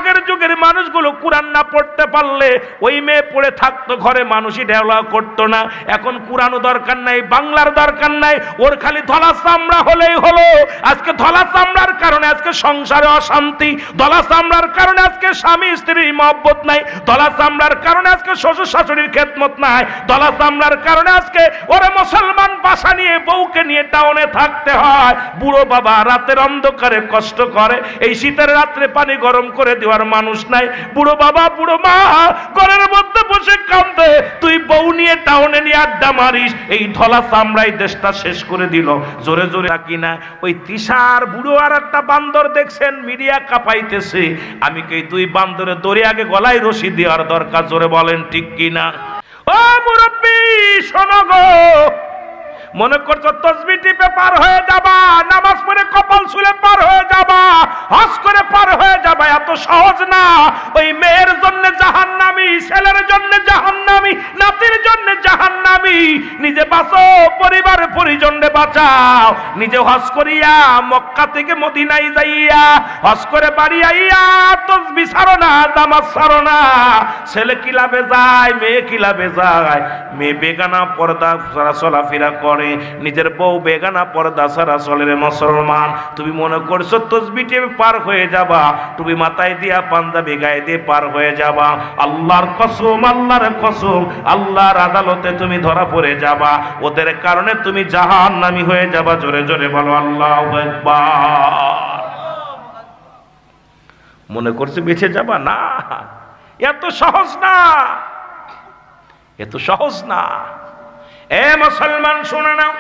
আগের যুগের মানুষগুলো কোরআন না পড়তে পারলে ওই মেয়ে পড়ে থাকতো ঘরে, মানুষই ঢেওয়া করতো না। এখন কোরআনও দরকার নাই, বাংলার দরকার নাই, ওর খালি ধলা চামড়া হলেই হলো। আজকে ধলা চামড়ার কারণে আজকে সংসারে অশান্তি, ধলা চামড়ার কারণে আজকে স্বামী স্ত্রীর মহব্বত নাই, ধলা চামড়ার কারণে আজকে শ্বশুর শাশুড়ির খেদমত নাই, ধলা চামড়ার কারণে আজকে ওরা মুসলমান বাসা নিয়ে বউকে নিয়ে টাউনে থাকতে হয়। বুড়ো বাবা রাতের অন্ধকারে কষ্ট করে, এই শীতের রাত্রে পানি গরম করে দেওয়ার মানুষ নাই। বুড়ো বাবা বুড়ো মা ঘরের মধ্যে বসে কাঁদে, তুই বউ নিয়ে টাউনে নিয়ে আড্ডা মারিস। এই ধলা চামড়াই দেশটা শেষ করে দিল। জোরে জোরে কিনা ওই তিশার বুড়ো আর একটা বান্দর দেখছেন মিডিয়া কাঁপাইতেছে, আমি কি দুই বান্দরে দড়ি আগে গলায় রশি দেওয়ার দরকার? জোরে বলেন ঠিক কিনা? ও মুরব্বী শোনো গো, মনে করছো তসবিহ টিপে পার হয়ে যাবা, নামাজ পড়ে কপাল ছুলে পার হয়ে যাবা, হজ করে পার হয়ে যাবা, এত সহজ না। ওই মেয়ের জন্য জাহান্নামী, ছেলের জন্য জাহান্নামী, নাতির জন্য জাহান্নামী। নিজে বাঁচো, পরিবার পরিজনকে বাঁচাও। নিজে হজ করিয়া মক্কা থেকে মদিনায় যাইয়া হজ করে বাড়ি আইয়া তসবিহ ছাড়ো না, নামাজ ছাড়ো না। ছেলে কি লাভে যায়, মেয়ে কি লাভে যায়? মেয়ে বেগানা পর্দা ছাড়া চলাফেরা করে, নিজের বউ বেগানা পর্দা ছাড়া চলে। রে মুসলমান, তুমি মনে করছো তসবিহ টিপে পার হয়ে যাবা, তুমি মাথায় দিয়া পাঞ্জাবি গায়ে দিয়ে পার হয়ে যাবা? আল্লাহর কসম, আল্লাহর কসম, আল্লাহর আদালতে তুমি ধরা পড়ে যাবা। ওদের কারণে তুমি জাহান্নামী হয়ে যাবা। জোরে জোরে বলো আল্লাহু আকবার। মনে করছো বেঁচে যাবা? না, এত সহজ না, এত সহজ না। এ মুসলমান শুনে নাও,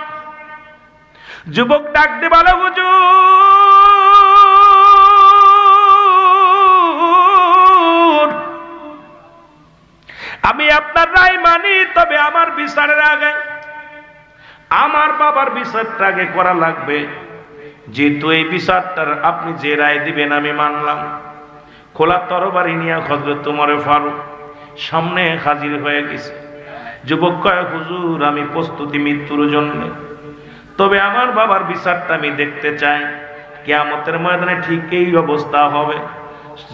যুবক ডাক দিয়ে বলে, হুজুর আমি আপনার রায় মানি, তবে আমার বিচারের আগে আমার বাবার বিচারটা আগে করা লাগবে। যেহেতু এই বিচারটার আপনি যে রায় দিবেন আমি মানলাম। খোলা তরবারি নিয়ে হযরত ওমর ফারুক সামনে হাজির হয়ে গেছে। যুবক কয়, হুজুর আমি প্রস্তুতি মৃত্যুর জন্য, তবে আমার বাবার বিচারটা আমি দেখতে চাই। কিয়ামতের ময়দানে ঠিক এই অবস্থা হবে,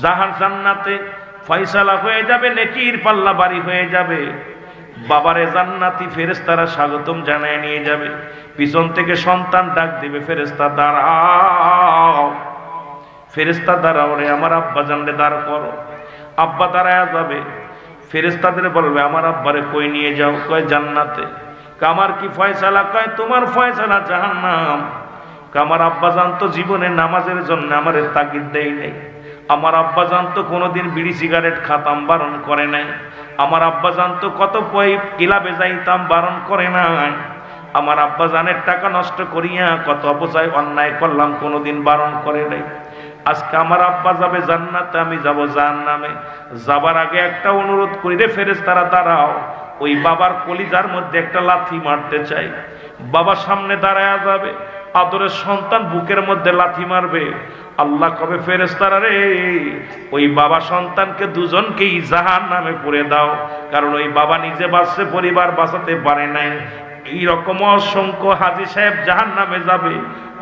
জান্নাতে ফয়সালা হয়ে যাবে, নেকির পাল্লা বাড়ি হয়ে যাবে। বাবারে জান্নাতি ফেরেশতারা স্বাগতম জানায় নিয়ে যাবে। পিছন থেকে সন্তান ডাক দিবে, ফেরেশতা দাঁড়াও, ফেরেশতা দাঁড়াও রে, আমার আব্বা জানলে দাঁড় করো। আব্বা দাঁড়ায় যাবে, ফেরেশতাদের বলবে আমার আব্বারে কই নিয়ে যাও? কয় জান্নাতে। আমার কি ফয়সালা? কয় তোমার ফয়সালা জাহান্নাম। আমার আব্বা জানতো জীবনে নামাজের জন্য আমারে তাগিদ দেয় নাই। আমার আব্বা জানতো কোনোদিন বিড়ি সিগারেট খাতাম, বারণ করে নাই। আমার আব্বা জানতো কত ক্লাবে যাইতাম, বারণ করে নাই। আমার আব্বা জানের টাকা নষ্ট করিয়া কত অপচয় অন্যায় করলাম, কোনোদিন বারণ করে নাই। আজকে আমার আব্বা যাবে জান্নাতে, আমি যাব জাহান্নামে। যাবার আগে একটা অনুরোধ করি রে ফেরেশতারা, দাঁড়াও। ওই বাবার কলিজার মধ্যে একটা লাথি মারতে চাই। বাবা সামনে দাঁড়ায়া যাবে, আদরের সন্তান বুকের মধ্যে লাথি মারবে। আল্লাহ কবে, ফেরেশতারা রে ওই বাবা সন্তানকে দুজনকেই জাহান্নামে পুরে দাও, কারণ ওই বাবা নিজে বাঁচছে, পরিবার বাঁচাতে পারে নাই। এইরকম অসংখ্য হাজী সাহেব জাহান্নামে যাবে,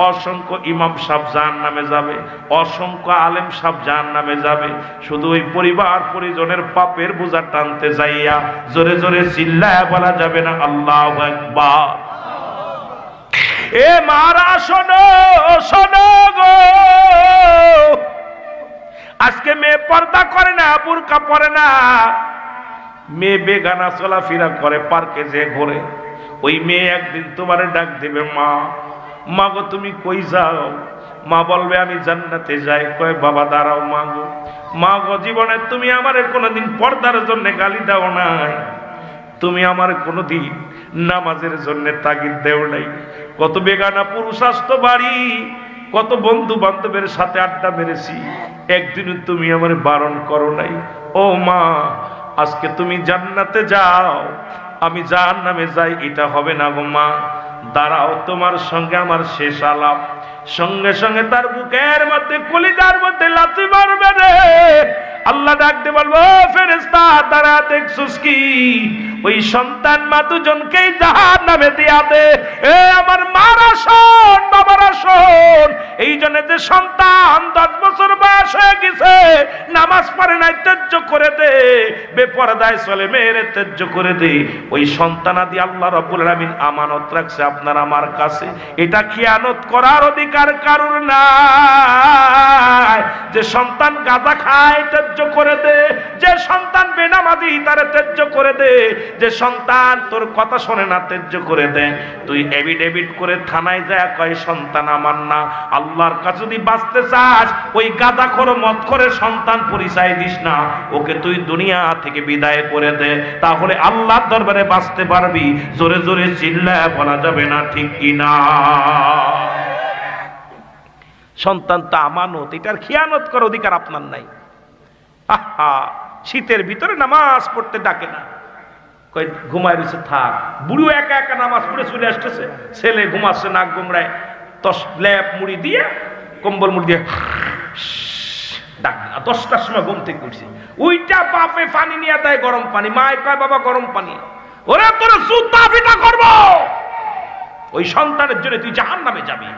অসংখ্য ইমাম সাহেব জাহান্নামে যাবে, অসংখ্য আলেম সাহেব জাহান্নামে যাবে। শুধু ওই পরিবার পরিজনের পাপের বোঝা টানতে যাইয়া জোরে জোরে চিল্লায়া বলা যাবে না আল্লাহু আকবার। এ মারা শোনো, শোনো গো, আজকে মেয়ে পর্দা করে না, বুরকা পরে না, মেয়ে বেগানা চলাফেরা করে, পার্কে যে ঘোরে। ওই মেয়ে একদিন তোমারে ডাক দেবে, মা, মা গো তুমি কই যাও? মা বলবে আমি জান্নাতে যাই। কয় বাবা দাঁড়াও, মা গো, মা গো জীবনে তুমি আমারে কোনোদিন পর্দার জন্য গালি দাও নাই, তুমি আমার কোনোদিন নামাজের জন্য তাগিদ দেও নাই। কত বেগানা পুরুষ আসতো বাড়ি, কত বন্ধু বান্ধবের সাথে আড্ডা মেরেছি, একদিনও তুমি আমার বারণ করো নাই। ও মা, আজকে তুমি জান্নাতে যাও, আমি জাহান্নামে যাই, এটা হবে না গো মা। দাঁড়াও, তোমার সঙ্গে আমার শেষ আলাপ। সঙ্গে সঙ্গে তার বুকের মধ্যে কলিজার মধ্যে লাথি মারবে রে। আল্লাহ ডাকতে বলবো, ফেরেশতা তারা দেখছস কি? ওই সন্তান মা দুজনকেই জাহান্নামে দিয়া দে। এ আমার মারা শোন, বাবারা শোন, এই জন্য যে সন্তান 10 বছর বয়স হয়ে গেছে, নামাজ পড়ে নাই ত্যায্য করে দে, বেপরদায় চলে মেয়েরে ত্যায্য করে দে, ওই সন্তানাদি আল্লাহ রাব্বুল আলামিন আমানত রাখছে আপনার আমার কাছে। এটা খিয়ানত করার অধিকার কারোর নাই। যে সন্তান গাঁজা খায় ত্যায্য করে দে, যে সন্তান বেনামাজি তারে ত্যায্য করে দে, যে সন্তান তোর কথা শোনে না ত্যায্য করে দে। তুই এভিডেভিট করে থানায় যায় কয় সন্তান আমার না। আল্লাহর কাছে যদি বাঁচতে চাস ওই গাঁজাখোর মদখোরের সন্তান পরিচয় দিস না, ওকে তুই দুনিয়া থেকে বিদায় করে দে, তাহলে আল্লাহর দরবারে বাঁচতে পারবি। জোরে জোরে চিল্লায় বলা যাবে না ঠিক কিনা? সন্তান তো আমানত, এটার খিয়ানত করার অধিকার আপনার নাই। আহা, শীতের ভিতরে নামাজ পড়তে ডাকে না, কই ঘুমায় রয়েছে থাক। বুড়ো একা একা নামাজ পড়ে চলে আসতেছে, ছেলে ঘুমাচ্ছে নাক গোমড়ায়, লেপ মুড়ি দিয়ে কম্বল মুড়ি দিয়ে ডাক। 10টার সময় ঘুম থেকে উঠছি, ওইটা বাপে পানি নিয়ে দেয় গরম পানি, মায় কয় বাবা গরম পানি। ওরে তোর জুতা পিটা করবো, ওই সন্তানের জন্য তুই জাহান্নামে যাবি।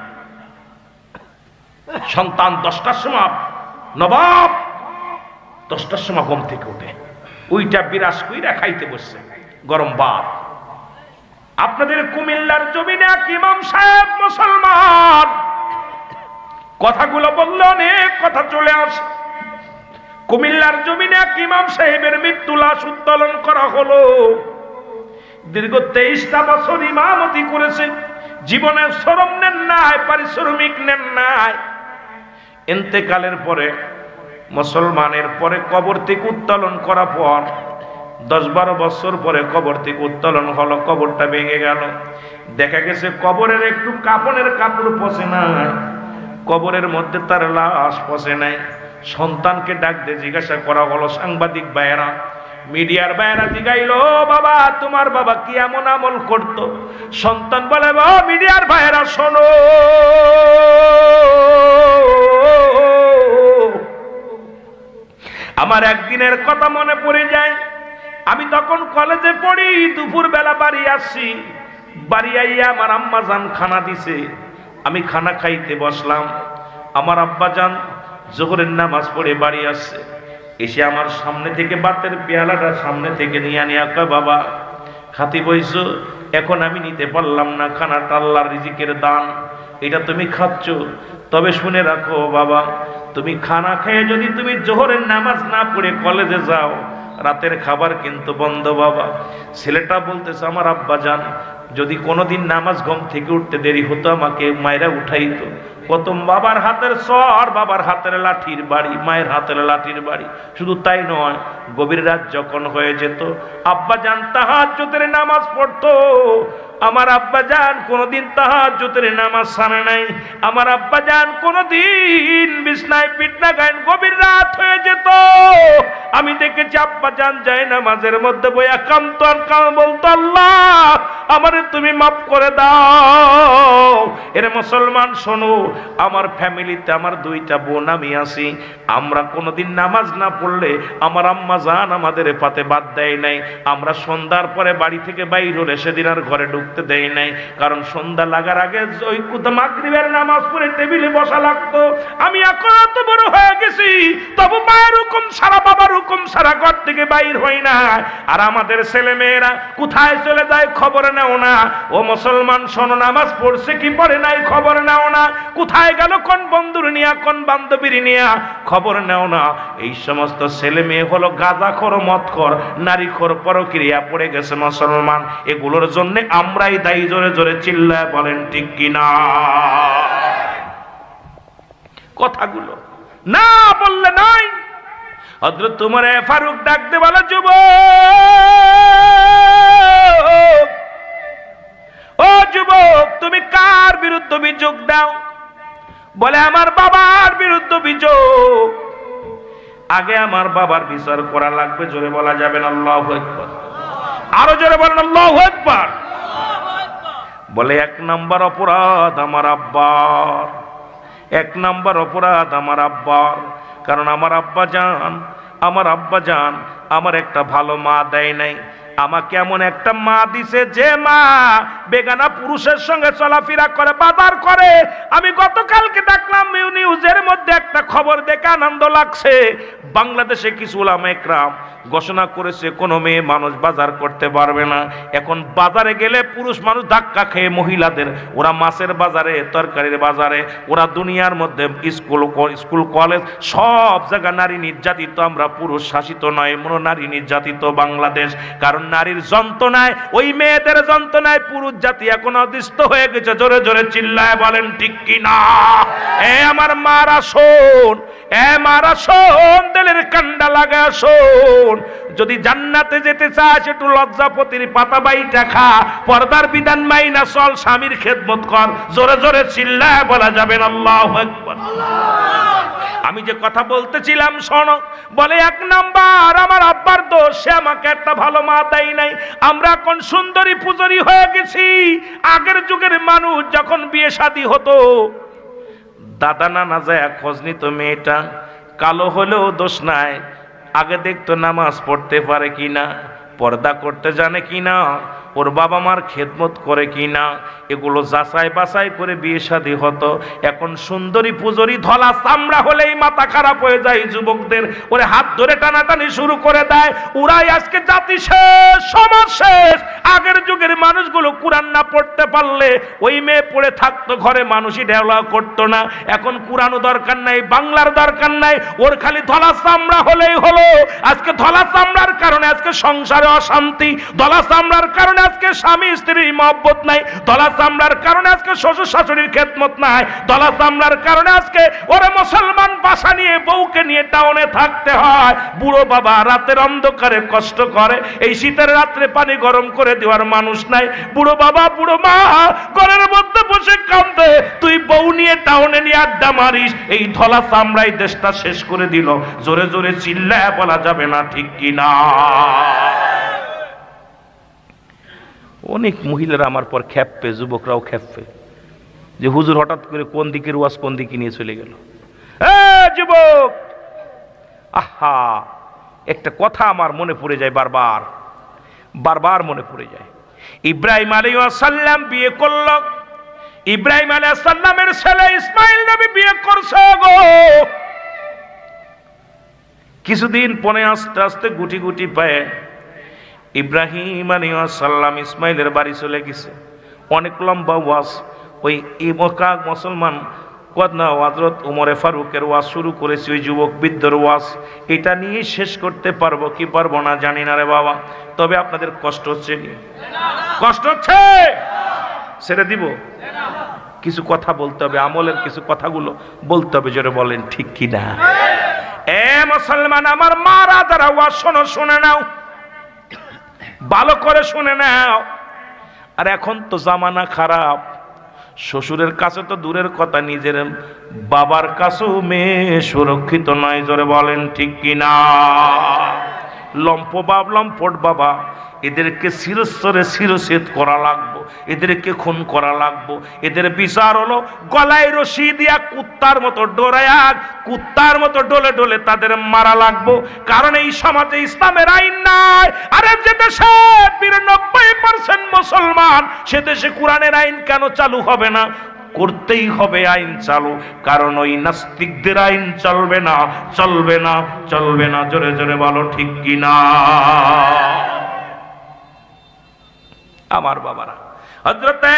সন্তান 10টার সময়, নবাব 10টার সময় ঘুম থেকে উঠে ওইটা বিরাজ কইরা খাইতে বসছে গরম ভাত। আপনাদের কুমিল্লার জমিনে এক ইমাম সাহেব মুসলমান, কথাগুলো বললে অনেক কথা চলে আসে। কুমিল্লার জমিনে এক ইমাম সাহেবের মৃত্যু লাশ উত্তোলন করা হলো। দীর্ঘ 23টা বছর ইমামতি করেছে, জীবনে শ্রম নেন নাই, পারিশ্রমিক নেন নাই। ইন্তেকালের পরে মুসলমানের পরে কবর থেকে উত্তোলন করা পর 10-12 বছর পরে কবর থেকে উত্তোলন হলো, কবরটা ভেঙে গেল। দেখা গেছে কবরের একটু কাপড়ের কাপড় পচে নাই, কবরের মধ্যে তার লাশ পচে নাই। সন্তানকে ডাক দিয়ে জিজ্ঞাসা করা হলো, সাংবাদিক ভাইয়েরা, মিডিয়ার ভাইয়েরা জিগাইলো, বাবা তোমার বাবা কি এমন আমল করতো? সন্তান বলে, মিডিয়ার ভাইয়েরা শোনো, আমার একদিনের কথা মনে পড়ে যায়। আমি তখন কলেজে পড়ি, দুপুর বেলা বাড়ি আসছি, বাড়ি আইয়া আমার আম্মা জান খানা দিছে, আমি খানা খাইতে বসলাম। আমার আব্বা জান জোহরের নামাজ পড়ে বাড়ি আসছে, এসে আমার সামনে থেকে বাতের পেয়ালাটা সামনে থেকে নিয়ে নিয়ে কয়, বাবা খাতি বইছ, এখন আমি নিতে পারলাম না, খানাটা আল্লাহর রিজিকের দান, এটা তুমি খাচ্ছ। তবে শুনে রাখো বাবা, তুমি খানা খেয়ে যদি তুমি জোহরের নামাজ না পড়ে কলেজে যাও, রাতের খাবার কিন্তু বন্ধ বাবা। ছেলেটা বলতেছে, আমার আব্বা জান যদি কোনোদিন নামাজ ঘুম থেকে উঠতে দেরি হতো আমাকে মায়েরা উঠাইতো। প্রথম বাবার হাতের সর, বাবার হাতের লাঠির বাড়ি, মায়ের হাতের লাঠির বাড়ি। শুধু তাই নয়, গভীর রাত যখন হয়ে যেত আব্বা জান তাহাজ্জুদের নামাজ পড়তো। আমার আব্বা জান কোনোদিন তাহাজ্জুদের নামাজ ছাড়ে নাই। আমার আব্বা জান কোনোদিন বিছনায় পিঠ না গায়েন, গভীর রাত হয়ে যেত, আমি দেখেছি আব্বা জান যায় নামাজের মধ্যে বইয়া কামতো আর কাম বলতো, আল্লাহ আমারে তুমি মাফ করে দাও। এর মুসলমান শোনো, আমার ফ্যামিলিতে আমার 2টা বোন আমি আছি, আমরা কোনোদিন নামাজ না পড়লে আমার আম্মা জান আমাদের পাতে বাদ দেয় নাই। আমরা সন্ধ্যার পরে বাড়ি থেকে বাইর হলে সেদিন আর ঘরে ঢুকতে দেয় নাই, কারণ সন্ধ্যা লাগার আগে ওই মাগরিবের নামাজ পড়ে টেবিলে বসা লাগতো। আমি এখন এত বড় হয়ে গেছি, তবু মায়ের হুকুম সারা, বাবার হুকুম সারা ঘর থেকে বাইর হই না। আর আমাদের ছেলে মেয়েরা কোথায় চলে যায় খবর নেও না। ও মুসলমান শোনো, নামাজ পড়ছে কি পড়ে নাই খবর নেও না, কোথায় গেল কোন বন্ধুর নিয়া কোন বান্ধবীর নিয়া খবর নেও না। এই সমস্ত ছেলে মেয়ে হলো গাঁজাখোর, মদখোর, নারীখোর, পরক্রিয়া পড়ে গেছে মুসলমান। এগুলোর জন্য আমরাই দায়ী। জোরে জোরে চিল্লায় বলেন ঠিক কিনা? কথাগুলো না বললে নাই। হযরত ওমর ফারুক ডাকতে বলে, যুবক, ও যুবক তুমি কার বিরুদ্ধে অভিযোগ দাও? বলে আমার বাবার বিরুদ্ধে অভিযোগ। আগে আমার বাবার বিচার করা লাগবে। জোরে বলা যাবে না আল্লাহু আকবার? আরো জোরে বলেন আল্লাহু আকবার। বলে 1 নম্বর অপরাধ আমার আব্বার, 1 নম্বর অপরাধ আমার আব্বার। কারণ আমার আব্বা জান আমার একটা ভালো মা দেয় নাই, আমাকে এমন একটা মা দিছে যে মা বেগানা পুরুষের সঙ্গে চলাফেরা করে, বাজার করে। আমি গতকালকে দেখলাম নিউজের মধ্যে একটা খবর দেখে আনন্দ লাগছে। বাংলাদেশে কিছু উলামা ইকরাম ঘোষণা করেছে কোনো মেয়ে মানুষ বাজার করতে পারবে না। এখন বাজারে গেলে পুরুষ মানুষ ধাক্কা খেয়ে মহিলাদের, ওরা মাছের বাজারে, তরকারির বাজারে, ওরা দুনিয়ার মধ্যে স্কুল কলেজ সব জায়গা নারী নির্যাতিত। আমরা পুরুষ শাসিত নয়, নারী নির্যাতিত বাংলাদেশ। কারণ নারীর যন্ত্রণায়, ওই মেয়েদের যন্ত্রণায় পুরুষ জাতি এখন অতিষ্ঠ হয়ে গেছে। জোরে জোরে চিল্লায় বলেন ঠিক কি না? এ আমার মারা শোন, এ মারা শোন, দিলের কান্ডা লাগা শোন। যদি জান্নাতে যেতে চাস একটু লজ্জাপতির পাতা বাইটা খা, পর্দার বিধান মাইনা চল, স্বামীর খেদমত কর। জোরে জোরে চিল্লায় বলা যাবেন আল্লাহু আকবার। আমি যে কথা বলতেছিলাম শোনো। বলে এক নাম্বার আমার আব্বার দোষ, সে আমাকে একটা ভালো মা দেয় নাই। আমরা এখন সুন্দরী পূজারি হয়ে গেছি। আগের যুগের মানুষ যখন বিয়ে শাদী হতো, দাদা নানা যায় খোঁজ নিত, মেয়েটা কালো হলেও দোষ নাই, আগে দেখতো নামাজ পড়তে পারে কিনা, পর্দা করতে জানে কিনা, ওর বাবা মার খেদমত করে কিনা, এগুলো যাচাই বাছাই করে বিয়ে শাদী হতো। এখন সুন্দরী পুজোরি ধলা চামড়া হলেই মাথা খারাপ হয়ে যায় যুবকদের, ওরে হাত ধরে টানাটানি শুরু করে দেয়। ওরাই আজকে জাতি শেষ, সমাজ শেষ। আগের যুগের মানুষগুলো কোরআন না পড়তে পারলে ওই মেয়ে পড়ে থাকতো ঘরে, মানুষই ঢেলা করতো না। এখন কোরআনও দরকার নাই, বাংলার দরকার নাই, ওর খালি ধলা চামড়া হলেই হলো। আজকে ধলা চামড়ার কারণে আজকে সংসারে অশান্তি, ধলা চামড়ার কারণে আজকে স্বামী স্ত্রীর মহব্বত নাই, ধলা চামড়ার কারণে আজকে শ্বশুর শাশুড়ির খেদমত নাই, ধলা চামড়ার কারণে আজকে ওরা মুসলমান বাসা নিয়ে বউকে নিয়ে টাউনে থাকতে হয়। বুড়ো বাবা রাতের অন্ধকারে কষ্ট করে, এই শীতের রাত্রে পানি গরম করে দেওয়ার মানুষ নাই। বুড়ো বাবা বুড়ো মা ঘরের মধ্যে বসে কাঁদে, তুই বউ নিয়ে টাউনে নিয়ে আড্ডা মারিস। এই ধলা চামড়াই দেশটা শেষ করে দিল। জোরে জোরে চিল্লায় বলা যাবে না ঠিক কিনা? অনেক মহিলারা আমার পর খেপবে, যুবকরাও খেপবে যে হুজুর হঠাৎ করে কোন দিকের ওয়াজ কোন দিকে নিয়ে চলে গেল। যুবক, আহা, একটা কথা আমার মনে পড়ে যায়, বারবার বারবার মনে পড়ে যায়। ইব্রাহিম আলাইহিস সালাম বিয়ে করল, ইব্রাহিম আলাইহিস সালামের ছেলে ইসমাইল নবী বিয়ে করছে গো। কিছুদিন পরে আস্তে আস্তে গুটি গুটি পায় ইব্রাহিম আলাইহিস সালাম ইসমাইলের বাড়ি চলে গেছে। অনেক লম্বা ওয়াজ, ওই মক্কা মুসলমান কদনা হযরত ওমরে ফারুকের ওয়াজ শুরু করেছে, ওই যুবক বৃদ্ধর ওয়াজ। এটা নিয়ে শেষ করতে পারবো কি পারবো না জানি না রে বাবা। তবে আপনাদের কষ্ট হচ্ছে কি? কষ্ট হচ্ছে? ছেড়ে দিব? কিছু কথা বলতে হবে, আমলের কিছু কথাগুলো বলতে হবে। জোরে বলেন ঠিক কি না? এ মুসলমান আমার মারা যারা ওয়াজ শোনো, শুনে নাও, ভালো করে শুনে নাও। আর এখন তো জামানা খারাপ, শ্বশুরের কাছে তো দূরের কথা, নিজের বাবার কাছেও মেয়ে সুরক্ষিত নয়। জোরে বলেন ঠিক কিনা? লম্পট বাবা, এদেরকে শিরস্বরে শিরচ্ছেদ করা লাগবো, এদেরকে খুন করা লাগবো। এদের বিচার হলো গলায় রশি দিয়া কুত্তার মতো ডোরায়া, কুত্তার মতো ডলে ডলে তাদের মারা লাগবো। কারণ এই সমাজে ইসলামের আইন নাই। আরে যে দেশে ৯২% মুসলমান, সে দেশে কোরআনের আইন কেন চালু হবে না? করতেই হবে আইন চালু, কারণ ওই নাস্তিকদের আইন চলবে না, চলবে না, চলবে না। জোরে জোরে বলো ঠিক কিনা? আমার বাবারা, হযরতে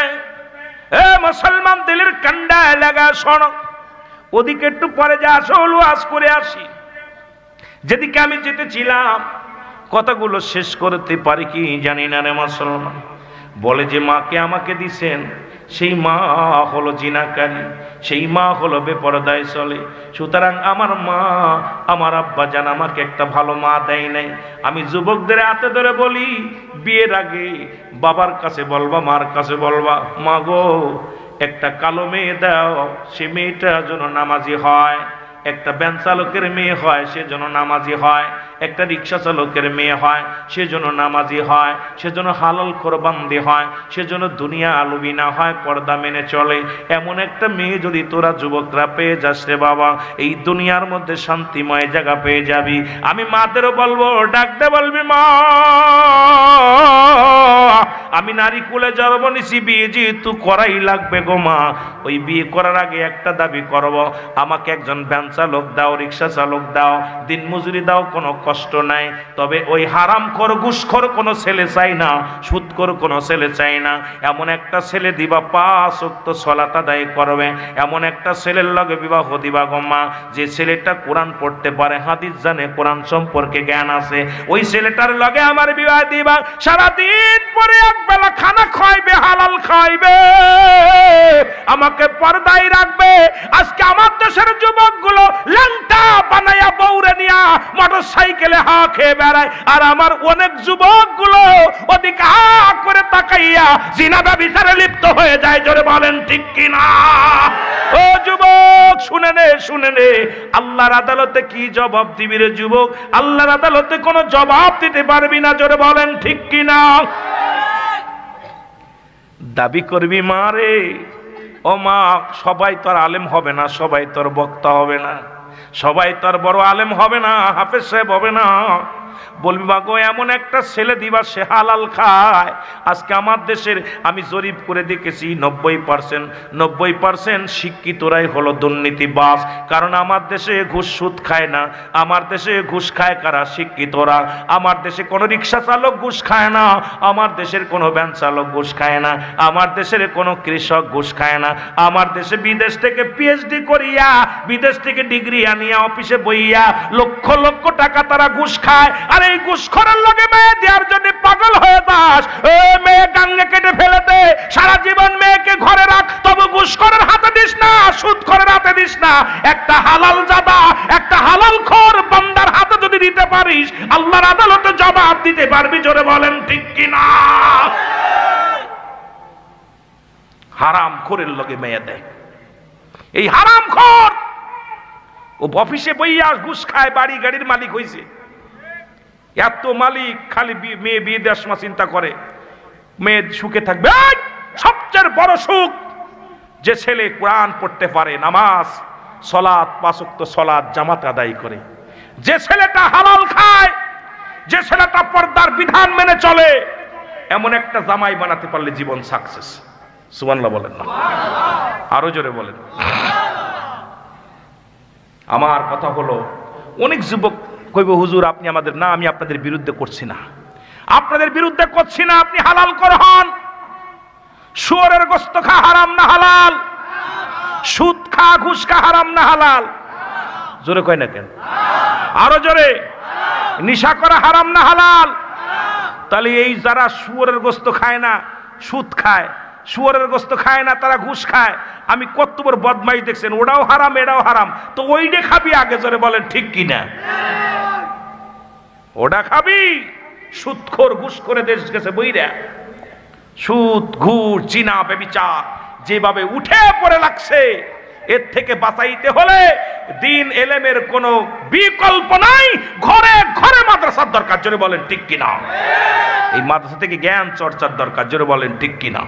মুসলমান দিলের কান্ডা লাগা শোনো। ওদিকে একটু পরে যা আসল ওয়াজ করে আসি। যেদিকে আমি যেতেছিলাম, কথাগুলো শেষ করতে পারি কি জানি না রে মুসলমান। বলে যে মাকে আমাকে দিছেন, সেই মা হলো জিনাকারী, সেই মা হলো বেপরদায় চলে। সুতরাং আমার মা, আমার আব্বা জান আমাকে একটা ভালো মা দেয় নাই। আমি যুবকদের হাতে ধরে বলি, বিয়ের আগে বাবার কাছে বলবা, মার কাছে বলবা, মা গো একটা কালো মেয়ে দাও, সে মেয়েটা যেন নামাজি হয়। একটা ভ্যান চালকের মেয়ে হয়, সে যেন নামাজি হয়। একটা রিক্সা চালকের মেয়ে হয়, সেজন্য নামাজি হয়, সেজন্য হালাল কোরবান্দি হয়, সেজন্য দুনিয়া আলুবি না হয়, পর্দা মেনে চলে। এমন একটা মেয়ে যদি তোরা যুবকরা পেয়ে যাস রে বাবা, এই দুনিয়ার মধ্যে শান্তিময় জায়গা পেয়ে যাবি। আমি মাদেরও বলবো, ডাকতে বলবি মা, আমি নারী কুলে জন্ম নিছি, বিয়ে যেহেতু করাই লাগবে গো মা। ওই বিয়ে করার আগে একটা দাবি করব, আমাকে একজন ভ্যান চালক দাও, রিক্সা চালক দাও, দিন মজুরি দাও, কোনো কষ্ট নাই। তবে ওই হারামখোর ঘুষখোর কোনো ছেলে চাই না, সুদখোর কোনো ছেলে চাই না। এমন একটা ছেলে দিবা 5 ওয়াক্ত সালাত আদায় করবে, এমন একটা ছেলের লগে বিবাহ দিবা গো মা, যে ছেলেটা কোরআন পড়তে পারে, হাদিস জানে, কোরআন সম্পর্কে জ্ঞান আছে। ওই ছেলেটার লগে আমার বিবাহ দিবা। সারাদিন পরে একবেলা খানা খাইবে, হালাল খাইবে, আমাকে পর্দায় রাখবে। আজকে আমার দেশের যুবকগুলো ল্যাংটা বানাইয়া বউরে নিয়া মোটর সাইকেলে হা খেয়ে বেড়ায়, আর আমার অনেক যুবকগুলো ওদিকে হা করে তাকাইয়া জিনা ব্যভিচারে লিপ্ত হয়ে যায়। জোরে বলেন ঠিক কিনা? ও যুবক শুনে নে, শুনে নে, আল্লাহর আদালতে কি জবাব দিবি রে যুবক? আল্লাহর আদালতে কোনো জবাব দিতে পারবি না। জোরে বলেন ঠিক কিনা? দাবি করবি মা রে, ও মা, সবাই তোর আলেম হবে না, সবাই তোর বক্তা হবে না, সবাই তোর বড় আলেম হবে না, হাফেজ সাহেব হবে না। বলবি মা গো, এমন একটা ছেলে দিবা সে হালাল খায়। আজকে আমার দেশের আমি জরিপ করে দেখেছি 90% শিক্ষিতরাই হলো দুর্নীতিবাজ। কারণ আমার দেশে ঘুষ সুদ খায় না, আমার দেশে ঘুষ খায় কারা? শিক্ষিতরা। আমার দেশে কোনো রিক্সা চালক ঘুষ খায় না, আমার দেশের কোনো ভ্যান চালক ঘুষ খায় না, আমার দেশের কোনো কৃষক ঘুষ খায় না। আমার দেশে বিদেশ থেকে পিএইচডি করিয়া, বিদেশ থেকে ডিগ্রি আনিয়া অফিসে বইয়া লক্ষ লক্ষ টাকা তারা ঘুষ খায়। আর এই ঘুষখোরের লগে মেয়ে দেওয়ার জন্য পাগল হয়ে যাস। মেয়ে গাঙ্গে কেটে ফেলে দে, সারা জীবন মেয়েকে ঘরে রাখ, তবু ঘুষখোরের হাতে দিস না, সুদখোরের হাতে দিস না। একটা হালাল জাদা, একটা হালাল খোর বান্দার হাতে যদি দিতে পারিস, আল্লাহর আদালতে জবাব দিতে পারবি। জোরে বলেন ঠিক কিনা? হারাম খোরের লগে মেয়ে দেয়, এই হারাম খোর ও অফিসে বইয়া ঘুষ খায়, বাড়ি গাড়ির মালিক হয়েছে। এত মালিক, খালি মেয়ে বিয়ে দেওয়ার সময় চিন্তা করে মেয়ে সুখে থাকবে। সবচেয়ে বড় সুখ যে ছেলে কোরআন পড়তে পারে, নামাজ সালাত 5 ওয়াক্ত সালাত জামাত আদায় করে, যে ছেলেটা হালাল খায়, যে ছেলেটা পর্দার বিধান মেনে চলে, এমন একটা জামাই বানাতে পারলে জীবন সাকসেস। সুবহানাল্লাহ বলেন না? আরো জোরে বলেন। আমার কথা হলো, অনেক যুবক কইব হুজুর আপনি আমাদের না, আমি আপনাদের বিরুদ্ধে করছি না, আপনাদের বিরুদ্ধে করছি না, আপনি হালাল কর হন। শুয়োরের গোশত খা হারাম না হালাল? সুদ খা, ঘুষ খা হারাম না হালাল? জোরে কয় না কেন? আরো জোরে। নিশা করা হারাম না হালাল? তাহলে এই যারা শুয়োরের গোশত খায় না, সুদ খায়, শুয়োরের গোশত খায় না, তারা ঘুষ খায়, আমি কত বড় বদমাইশ দেখছেন, ওটাও হারাম এটাও হারাম, তো ওইটা খাবি আগে। জোরে বলেন ঠিক কিনা? ওটা খাবি? সুদখোর ঘুষ করে দেশ গেছে বইরা, সুদ ঘুষ জিনা ব্যভিচার যেভাবে উঠে পড়ে লাগছে, এর থেকে বাঁচাইতে হলে দিন এলেমের কোনো বিকল্প নাই, ঘরে ঘরে মাদ্রাসার দরকার। জোরে বলেন ঠিক কিনা? এই মাদ্রাসা থেকে জ্ঞান চর্চার দরকার। জোরে বলেন ঠিক কিনা?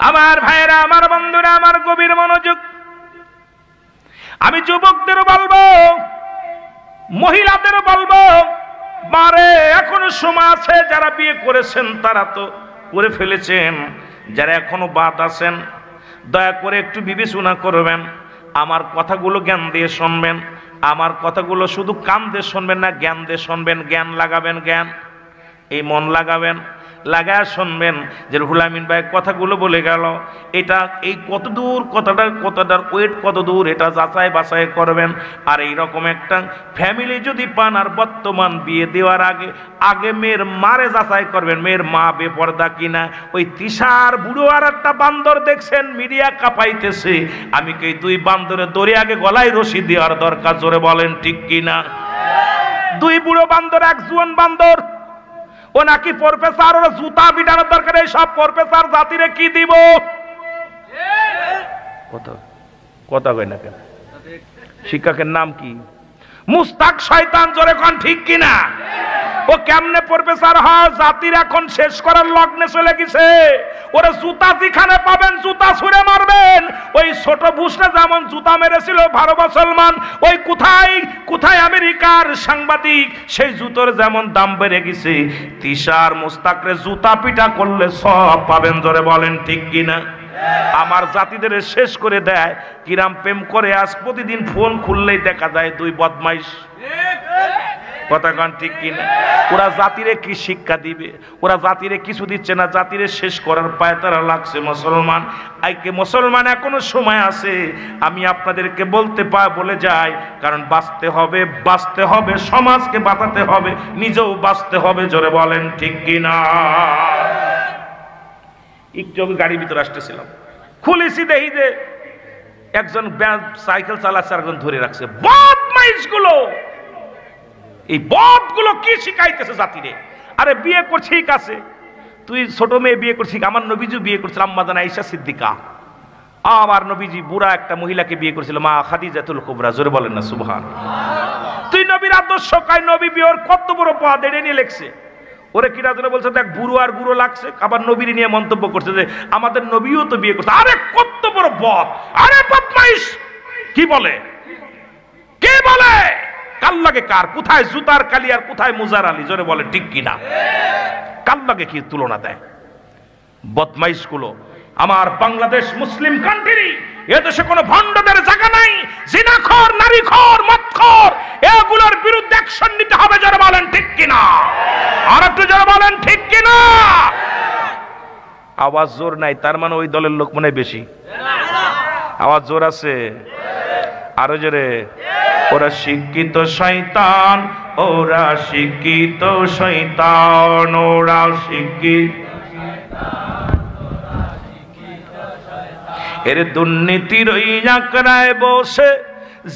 আমার ভাইয়েরা, আমার বন্ধুরা, আমার গভীর মনোযোগ। আমি যুবকদেরও বলবো, মহিলাদেরও বলবো, মারে এখনো সময় আছে। যারা বিয়ে করেছেন তারা তো করে ফেলেছেন, যারা এখনো বাদ আছেন দয়া করে একটু বিবেচনা করবেন। আমার কথাগুলো জ্ঞান দিয়ে শুনবেন, আমার কথাগুলো শুধু কান দিয়ে শুনবেন না, জ্ঞান দিয়ে শুনবেন। জ্ঞান লাগাবেন, জ্ঞান এই মন লাগাবেন, লাগায় শুনবেন যে রুহুল আমিন ভাই কথাগুলো বলে গেল, এটা এই কত দূর, কথাটার ওয়েট কত দূর, এটা যাচাই বাছাই করবেন। আর এইরকম একটা ফ্যামিলি যদি পান, আর বর্তমান বিয়ে দেওয়ার আগে মেয়ের মারে যাচাই করবেন, মেয়ের মা বেপর্দা কিনা। ওই তিশার বুড়ো আর একটা বান্দর দেখছেন মিডিয়া কাঁপাইতেছে, আমি কি 2 বান্দরে দড়ি আগে গলায় রশি দেওয়ার দরকার? জোরে বলেন ঠিক কিনা? 2 বুড়ো বান্দর, 1 জুয়ান বান্দর, ও নাকি প্রফেসর, ওর জুতা পিটানোর দরকার। এই সব প্রফেসর জাতিরে কি দিব? কথা কয় না কেন? শিক্ষকের নাম কি? মুস্তাক শয়তান, জোরে কোন ঠিক কিনা? ও কেমনে প্রফেসর হয়? জাতির এখন শেষ করার লগ্নে চলে গেছে। ওরা জুতা যেখানে পাবেন জুতা ছুঁড়ে মারবেন। ওই ছোট বুশরা যেমন জুতা মেরেছিল 12 মুসলমান, ওই কোথায় কোথায় আমেরিকার সাংবাদিক, সেই জুতোর যেমন দাম বেড়ে গেছে, তিশার মুস্তাকরে জুতা পিটা করলে সব পাবেন, জোরে বলেন ঠিক কিনা? আমার জাতিদের শেষ করে দেয়। কিরাম প্রেম করে আজ প্রতিদিন ফোন খুললেই দেখা যায় 2 বদমাইশ। কথা কন ঠিক কিনা? ওরা জাতিরে কি শিক্ষা দিবে? ওরা জাতিরে কিছু দিচ্ছে না, জাতিরে শেষ করার পায় তারা লাগছে। মুসলমান আইকে মুসলমান এখনো সময় আছে। আমি আপনাদেরকে বলে যাই, কারণ বাঁচতে হবে, বাঁচতে হবে, সমাজকে বাঁচাতে হবে, নিজেও বাঁচতে হবে, জোরে বলেন ঠিক কিনা? একটু গাড়ির ভিতরে আসতেছিলাম, খুলেছি দেখি যে একজন সাইকেল চালাচ্ছে, একজন ধরে রাখছে। বদমাইশগুলো, এই বদগুলো কি শিখাইতেছে জাতিরে? আরে বিয়ে করছি, ঠিক আছে, তুই ছোট মেয়ে বিয়ে করছিস, আমার নবীজি বিয়ে করছিল আম্মা জান আয়েশা সিদ্দিকা। আমার নবীজি বুড়া একটা মহিলাকে বিয়ে করেছিল, মা খাদিজাতুল কুবরা, জোরে বলেন না সুবহানাল্লাহ। তুই নবীর আদর্শ কাই, নবী বিয়ের কত বড় পদ এড়ে নিয়ে লেখছে। ওরে কিরা জন্য বলছে, দেখ বুড়ো আর বুড়ো লাগছে, আবার নবীর নিয়ে মন্তব্য করছে যে আমাদের নবীও তো বিয়ে করছে। আরে কত বড় বদ! আরে বদমাইশ! কি বলে, কে বলে? কাল লাগে কার? কোথায় জুতার কালি আর কোথায় মুজার আলী, জোরে বলে ঠিক কিনা? কাল লাগে কি তুলনা দেয় বদমাইশ গুলো। আমার বাংলাদেশ মুসলিম কান্ট্রি, এদেশে কোনো ভণ্ডদের জায়গা নাই। জিনাখোর, নারীখোর, মদখোর, এগুলোর বিরুদ্ধে অ্যাকশন নিতে হবে, জোরে বলেন ঠিক কিনা? আর একটু জোরে বলেন ঠিক কিনা? আওয়াজ জোর নাই, তার মানে ওই দলের লোক মনে বেশি। আওয়াজ জোর আছে, আরো জোরে। ওরা শিক্ষিত শয়তান, ওরা শিক্ষিত শয়তান, ওরা শিক্ষিত। এর দুর্নীতির ওই আঁকড়ায় বসে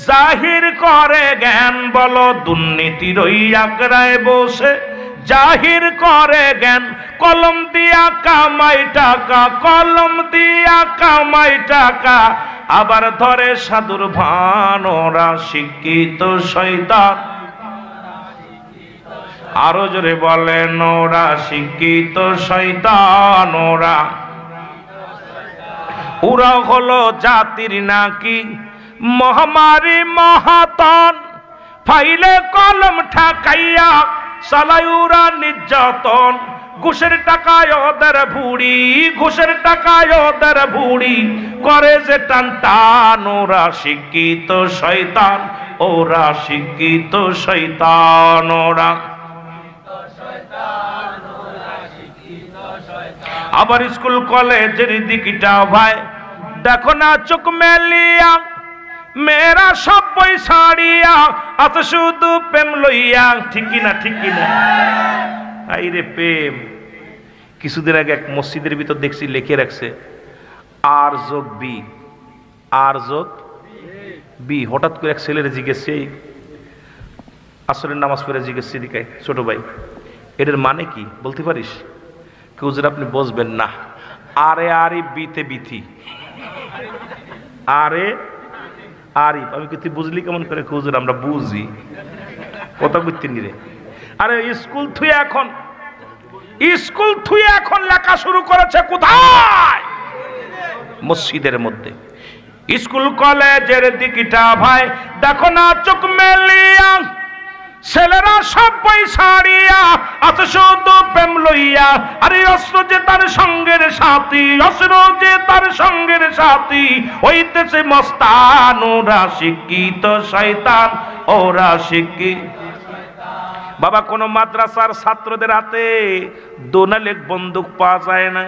জাহির করে জ্ঞান, বলো দুর্নীতির ওই আঁকড়ায় বসে জাহির করে জ্ঞান। কলম দিয়া কামাই টাকা, কলম দিয়া কামাই টাকা, আবার ধরে সাধুর ভান, ওরা শিক্ষিত শয়তান। আরো জোরে বলেন, ওরা শিক্ষিত শয়তান। ওরা হলো জাতির নাকি মহামারী মহাতন, ফাইলে কলম ঠাকাইয়া চালায় ওরা নির্যাতন। ঘুষের টাকায় ওদের ভুড়ি, ঘুষের টাকায় ওদের ভুড়ি, করে যে টান টান। ওরা শিক্ষিত শয়তান, ওরা শিক্ষিত শয়তান। ওরা আবার স্কুল কলেজের দিকটা ভাই দেখো না চোখ মেলিয়া, মেয়েরা সব বই ছাড়িয়া আত শুধু প্রেম লইয়া। ঠিক কিনা, ঠিক কিনা? আইরে প্রেম। কিছুদিন আগে এক মসজিদের ভিতর দেখছি লিখে রাখছে আর যোগ বি, আর যোগ বি। হঠাৎ করে এক ছেলের জিজ্ঞেসছে, আসরের নামাজ পড়ে জিজ্ঞেসছে, দিকায় ছোট ভাই এটার মানে কি বলতে পারিস? কেউ যেন আপনি বুঝবেন না। আরে আরে বিতে বিথি, আরে আরিফ। আমি কি তুই বুঝলি কেমন করে? খুঁজুর আমরা বুঝি, কথা বুঝতে নিরে। আরে স্কুল থুয়ে এখন, স্কুল থুয়ে এখন লেখা শুরু করেছে কোথায়? মসজিদের মধ্যে। স্কুল কলেজের দিকটা ভাই দেখো না চোখ মেলিয়া, ছেলেরা সব বই ছাড়িয়া আত শুধু প্রেম লইয়া। আরে অস্ত্র যে তার সঙ্গের সাথী, অস্ত্র যে তার সঙ্গের সাথী, হইতেছে মস্তান। ওরা শিক্ষিত শয়তান, ওরা শিক্ষিত। বাবা কোন মাদ্রাসার ছাত্রদের হাতে দোনালেক বন্দুক পাওয়া যায় না,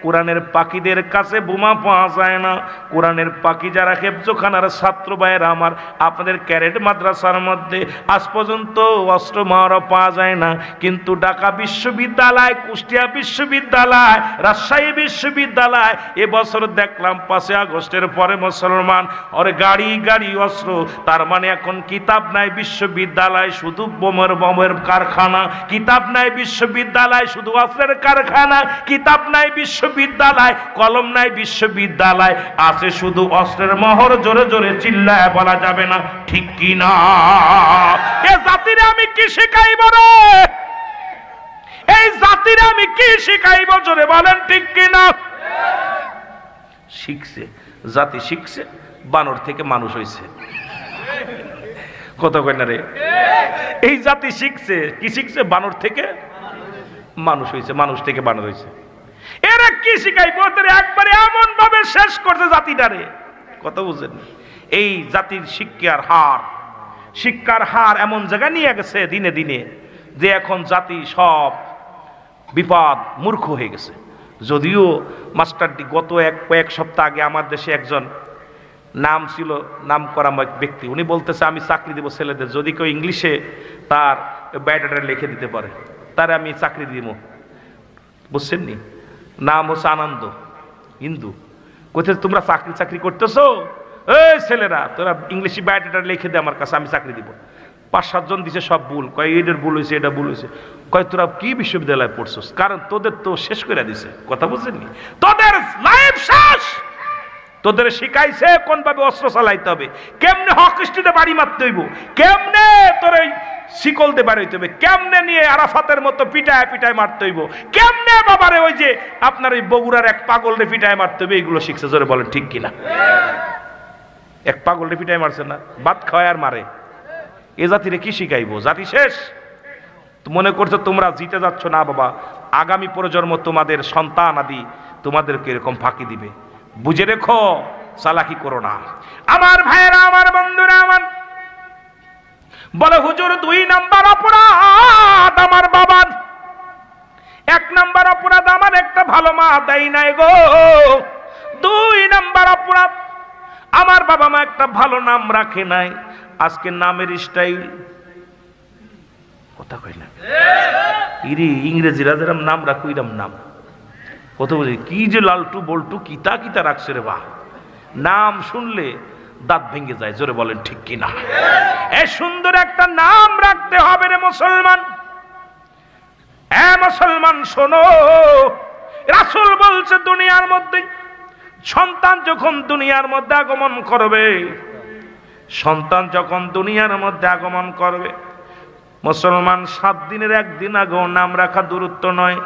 কোরআনের পাখিদের কাছে বোমা পাওয়া যায় না। কোরআনের পাখি যারা হেফজোখানার ছাত্র ভাইয়েরা আমার, আপনাদের ক্যারেট মাদ্রাসার মধ্যে আজ পর্যন্ত অস্ত্র মারা পাওয়া যায় না। কিন্তু ঢাকা বিশ্ববিদ্যালয়, কুষ্টিয়া বিশ্ববিদ্যালয়, রাজশাহী বিশ্ববিদ্যালয় এবছর দেখলাম 5 আগস্টের পরে মুসলমান ওরে গাড়ি গাড়ি অস্ত্র। তার মানে এখন কিতাব নাই বিশ্ববিদ্যালয়, শুধু বোমের কারখানা। কিতাব নাই বিশ্ববিদ্যালয়, শুধু অস্ত্রের কারখানা। কিতাব নাই বিশ্ববিদ্যালয়, বিশ্ববিদ্যালয়, কলম নাই বিশ্ববিদ্যালয়, আছে শুধু অস্ত্রের মহর। জোরে জোরে চিল্লায় বলা যাবে না ঠিক কি না? এ জাতিরে আমি কি শিখাইব রে? এই জাতিরে আমি কি শিখাইব? জোরে বলেন ঠিক কি না? শিখছে, জাতি শিখছে, বানর থেকে মানুষ হয়েছে। কত কয় না রে? এই জাতি শিখছে, কি শিখছে? বানর থেকে মানুষ হয়েছে, মানুষ থেকে বানর হয়েছে। এরা কি শিখাইব? ওদের একবারে এমন ভাবে শেষ করছে জাতিটারে, কথা বুঝেন? এই জাতির শিক্ষার হার এমন জায়গায় নিয়ে গেছে দিনে দিনে যে এখন জাতি সব বিপদ মূর্খ হয়ে গেছে। যদিও মাস্টারটি গত কয়েক সপ্তাহ আগে আমার দেশে একজন নাম ছিল, নাম করা ব্যক্তি, উনি বলতেছে আমি চাকরি দেব ছেলেদের, যদি কেউ ইংলিশে তার বায়োডাটা লিখে দিতে পারে তারে আমি চাকরি দিব। বুঝছেন নি? নাম হচ্ছে আনন্দ, হিন্দু। কোথায় তোমরা চাকরি করতেছো? এই ছেলেরা, তোরা ইংলিশে বায়োডাটা লিখে দে আমার কাছে, আমি চাকরি দিব। 5-7 জন দিছে, সব ভুল। কয় এটার ভুল হয়েছে, এটা ভুল হয়েছে। কয় তোরা কি বিশ্ববিদ্যালয়ে পড়ছস? কারণ তোদের তো শেষ করে দিছে, কথা বুঝছেননি? তোদের লাইফ শেষ। তোদের শিখাইছে কোন ভাবে অস্ত্র চালাইতে হবে, কেমনে হকস্টিতে বাড়ি মারতে হইব, কেমনে তোর এই শিকল দিয়ে বাড়ি হইতে হবে, কেমনে নিয়ে আরাফাতের মতো পিটায় পিটায় মারতে হইব, কেমনে বাবারে ওই যে আপনার ওই বগুড়ার এক পাগলরে পিটায় মারতে হবে, এইগুলো শিখছে। জোরে বলেন ঠিক কিনা? এক পাগলরে পিটায় মারছে না, ভাত খাওয়ায় আর মারে। এ জাতিরে কি শিখাইব? জাতি শেষ। মনে করছো তোমরা জিতে যাচ্ছ না বাবা, আগামী প্রজন্ম তোমাদের সন্তান আদি তোমাদেরকে এরকম ফাঁকি দিবে, বুঝে রেখো, চালাকি করো না। আমার ভাইয়েরা, আমার বন্ধুরা, আমার বলে হুজুর 2 নাম্বার অপরাধ আমার বাবার। 1 নাম্বার অপরাধ আমার একটা ভালো মা দেয় নাই গো। 2 নাম্বার অপরাধ আমার বাবা মা একটা ভালো নাম রাখে নাই। আজকে নামের স্টাইল, কথা কই না ইরি, ইংরেজিরা যেরকম নাম রাখো এরকম নাম, কত বুঝি কি যে লালটু বল্টু কিতা কিতা রাখছে রে বাহ, নাম শুনলে দাঁত ভেঙে যায়। জোরে বলেন ঠিক কিনা? এ সুন্দর একটা নাম রাখতে হবে রে মুসলমান। এ মুসলমান শোনো, রাসূল বলছে দুনিয়ার মধ্যে সন্তান যখন দুনিয়ার মধ্যে আগমন করবে, সন্তান যখন দুনিয়ার মধ্যে আগমন করবে, মুসলমান 7 দিনের 1 দিন আগেও নাম রাখা দূরত্ব নয়।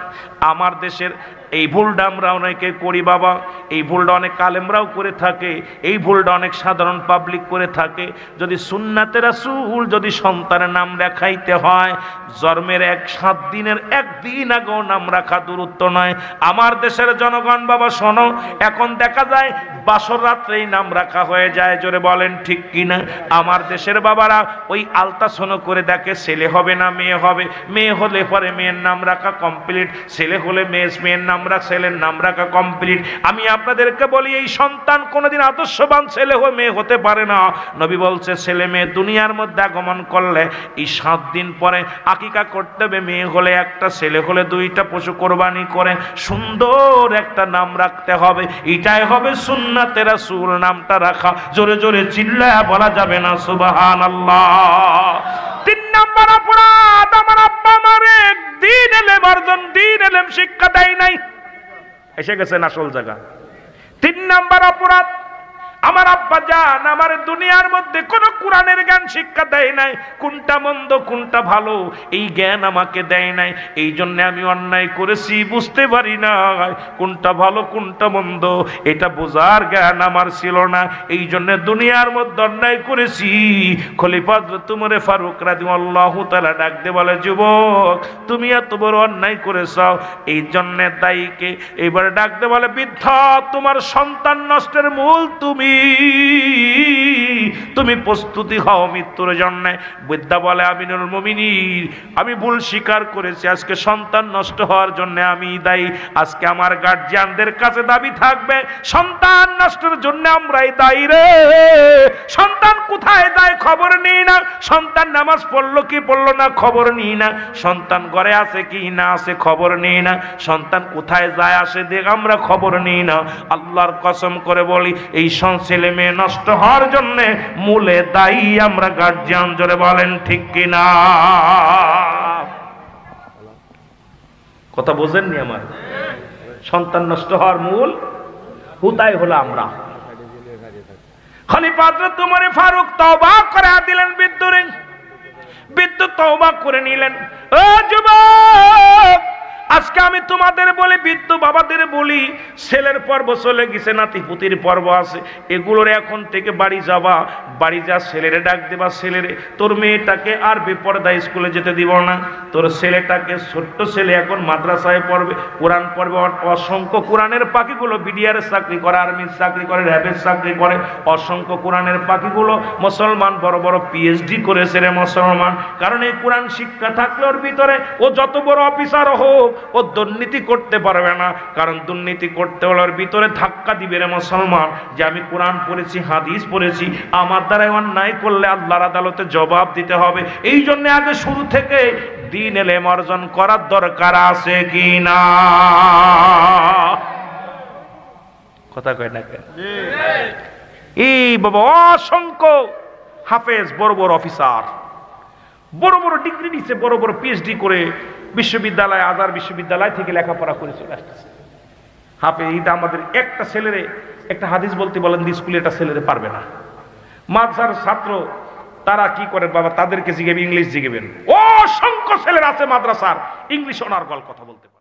আমার দেশের এই ভুলটা আমরা অনেকে করি বাবা, এই ভুলটা অনেক আলেমরাও করে থাকে, এই ভুলটা অনেক সাধারণ পাবলিক করে থাকে। যদি সুন্নাতে রাসূল যদি সন্তানের নাম রাখাইতে হয়, জন্মের 7 দিনের 1 দিন আগেও নাম রাখা দূরত্ব নয়। আমার দেশের জনগণ বাবা শোনো, এখন দেখা যায় বাসর রাত্রেই নাম রাখা হয়ে যায়। জোরে বলেন ঠিক কিনা? আমার দেশের বাবারা ওই আলতাসনো করে দেখে ছেলে হবে না মেয়ে হবে, মেয়ে হলে পরে মেয়ের নাম রাখা কমপ্লিট, ছেলে হলে মেয়ের নাম ছেলের নাম রাখা কমপ্লিট। আমি আপনাদেরকে বলি, এই সন্তান কোনোদিন আদর্শবান ছেলে হয়ে মেয়ে হতে পারে না। নবী বলছে ছেলে মেয়ে দুনিয়ার মধ্যে আগমন করলে এই 7 দিন পরে আকিকা করতে হবে। মেয়ে হলে 1টা, ছেলে হলে 2টা পশু কোরবানি করে সুন্দর একটা নাম রাখতে হবে। এটাই হবে সুন্নাতে রাসূল নামটা রাখা। জোরে জোরে চিল্লায়া বলা যাবে না সুবহানাল্লাহ। 3 নাম্বার অপরাধ আমার আব্বা আমারে দিন এলেম শিক্ষা দেয় নাই। এসে গেছেন আসল জায়গা। 3 নাম্বার অপরাধ আমার আব্বা জান আমার দুনিয়ার মধ্যে কোন কোরআনের জ্ঞান শিক্ষা দেয় নাই। কোনটা মন্দ কোনটা ভালো এই জ্ঞান আমাকে দেয় নাই। এই জন্য আমি অন্যায় করেছি, বুঝতে পারি না কোনটা ভালো কোনটা মন্দ, এটা বোঝার জ্ঞান আমার ছিল না। এই জন্য দুনিয়ার মধ্যে অন্যায় করেছি। খলিফা হযরত উমর ফারুক রাদিয়াল্লাহু তাআলা ডাক দিয়ে বলে, যুবক তুমি এত বড় অন্যায় করেছো, এই জন্য দায়ীকে। এবারে ডাক দিয়ে বলে, বৃদ্ধা তোমার সন্তান নষ্টের মূল তুমি প্রস্তুতি হও মৃত্যুর জন্য। বৃদ্ধা বলে, আমিনুল মুমিনিন আমি ভুল স্বীকার করেছি, আজকে সন্তান নষ্ট হওয়ার জন্য আমি দায়ী। আজকে আমার গার্জিয়ানদের কাছে দাবি থাকবে, সন্তান নষ্টের জন্য আমরাই দায়ী রে। সন্তান কোথায় যায় খবর নেই না, সন্তান নামাজ পড়লো কি পড়লো না খবর নেই না, সন্তান ঘরে আছে কি না আছে খবর নেই না, সন্তান কোথায় যায় আসে দেখ আমরা খবর নেই না। আল্লাহর কসম করে বলি, এই ছেলে মেয়ে নষ্ট হওয়ার জন্য মূলে দায়ী আমরা গার্জিয়ান। জোরে বলেন ঠিক কিনা? কথা বোঝেননি আমার? সন্তান নষ্ট হওয়ার মূল হুতাই হলো আমরা। খলিফা হযরত ওমর ফারুক তওবা করে দিলেন, বিদ্যুৎ তওবা করে নিলেন। ও যুবক, আজকে আমি তোমাদের বলি, বৃদ্ধ বাবাদের বলি, ছেলের পর্ব চলে গেছে, নাতি পুতির পর্ব আছে, এগুলোর এখন থেকে বাড়ি যাবা, বাড়ি যা ছেলেরে ডাক দেবা, ছেলেরে, তোর মেয়েটাকে আর বেপরদা স্কুলে যেতে দিব না, তোর ছেলেটাকে, ছোট্ট ছেলে এখন মাদ্রাসায় পড়বে, কোরআন পড়বে, অসংখ্য কোরআনের পাখিগুলো বিডিআর চাকরি করে, আর্মির চাকরি করে, র্যাবের চাকরি করে, অসংখ্য কোরআনের পাখিগুলো মুসলমান বড় বড় পিএইচডি করেছে রে মুসলমান। কারণ এই কোরআন শিক্ষা থাকলে ওর ভিতরে ও যত বড় অফিসার হোক ও দুর্নীতি করতে পারবে না, কারণ দুর্নীতি করতে হলে ওর ভিতরে ধাক্কা দিবে রে মুসলমান, যে আমি কোরআন পড়েছি, হাদিস পড়েছি, আমার দ্বারা অন্যায় করলে আল্লাহর আদালতে জবাব দিতে হবে। এই জন্য আগে শুরু থেকে দ্বীন ইলম অর্জন করার দরকার আছে কি না? কথা কয় না কেন? এই বাবা অসংখ্য হাফেজ, বড় বড় অফিসার, বড় বড় ডিগ্রি নিচ্ছে, বড় বড় পিএইচডি করে বিশ্ববিদ্যালয়, আজার বিশ্ববিদ্যালয় থেকে লেখাপড়া করে চলে আসতেছে। হাফেজ, এটা আমাদের একটা ছেলেরে একটা হাদিস বলতে বলেন স্কুলে, একটা ছেলেরে পারবে না। মাদ্রাসার ছাত্র তারা কি করে বাবা, তাদেরকে জিজ্ঞেবেন, ইংলিশ জিজ্ঞেবেন, অসংখ্য ছেলের আছে মাদ্রাসার ইংলিশ অনার্গল কথা বলতে পারে।